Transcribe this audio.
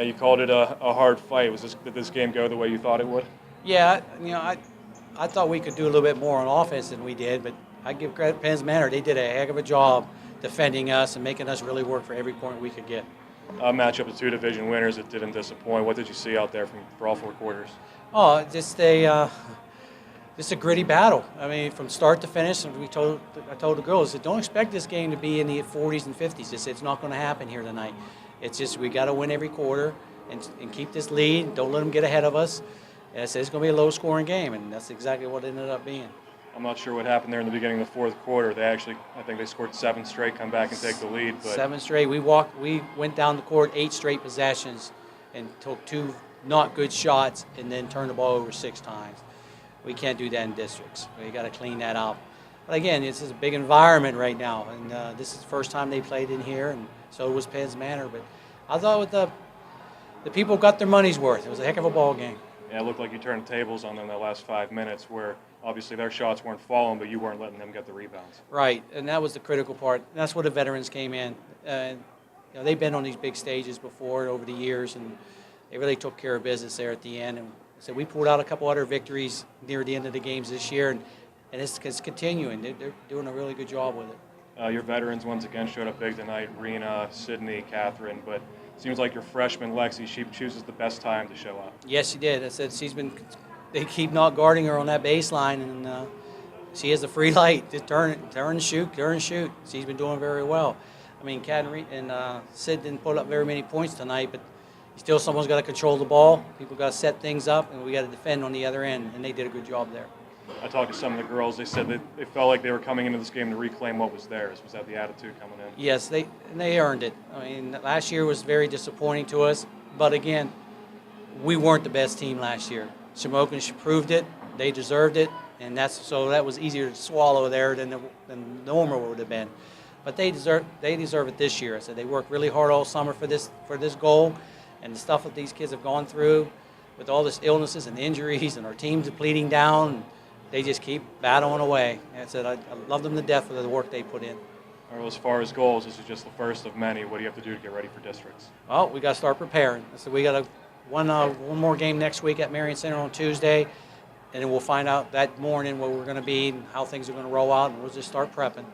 You called it a hard fight. Did this game go the way you thought it would? Yeah, I thought we could do a little bit more on offense than we did, but I give credit to Penn's Manor. They did a heck of a job defending us and making us really work for every point we could get. A matchup of two division winners that didn't disappoint. What did you see out there for all four quarters? Oh, just a gritty battle. I mean, from start to finish, and I told the girls, don't expect this game to be in the 40s and 50s. It's not going to happen here tonight. It's just we got to win every quarter and keep this lead. Don't let them get ahead of us. And it's going to be a low-scoring game, and that's exactly what it ended up being. I'm not sure what happened there in the beginning of the fourth quarter. I think they scored 7 straight, come back and take the lead. But 7 straight. We went down the court 8 straight possessions and took 2 not good shots and then turned the ball over 6 times. We can't do that in districts. We got to clean that up. But again, this is a big environment right now, and this is the first time they played in here, and so was Penn's Manor. But I thought the people got their money's worth. It was a heck of a ball game. Yeah, it looked like you turned tables on them that last 5 minutes where obviously their shots weren't falling, but you weren't letting them get the rebounds. Right, and that was the critical part. That's where the veterans came in. They've been on these big stages before over the years, and they really took care of business there at the end. And so we pulled out a couple other victories near the end of the games this year, and it's continuing. They're doing a really good job with it. Your veterans once again showed up big tonight, Rena, Sydney, Catherine, but it seems like your freshman, Lexi, she chooses the best time to show up. Yes, she did. I said they keep not guarding her on that baseline, and she has a free light to turn and shoot. She's been doing very well. I mean, Catherine and Sid didn't put up very many points tonight, but still someone's got to control the ball. People got to set things up, and we got to defend on the other end, and they did a good job there. I talked to some of the girls. They said that they felt like they were coming into this game to reclaim what was theirs. Was that the attitude coming in? Yes, they earned it. I mean, last year was very disappointing to us, but again, we weren't the best team last year. Shamokin proved it. They deserved it, and that was easier to swallow there than normal would have been. But they deserve it this year. I said they worked really hard all summer for this goal, and the stuff that these kids have gone through with all this illnesses and injuries, and our team's depleting down. They just keep battling away. And I said I love them to death for the work they put in. Well, as far as goals, this is just the first of many. What do you have to do to get ready for districts? Well, we got to start preparing. So we got one more game next week at Marion Center on Tuesday, and then we'll find out that morning where we're going to be and how things are going to roll out, and we'll just start prepping.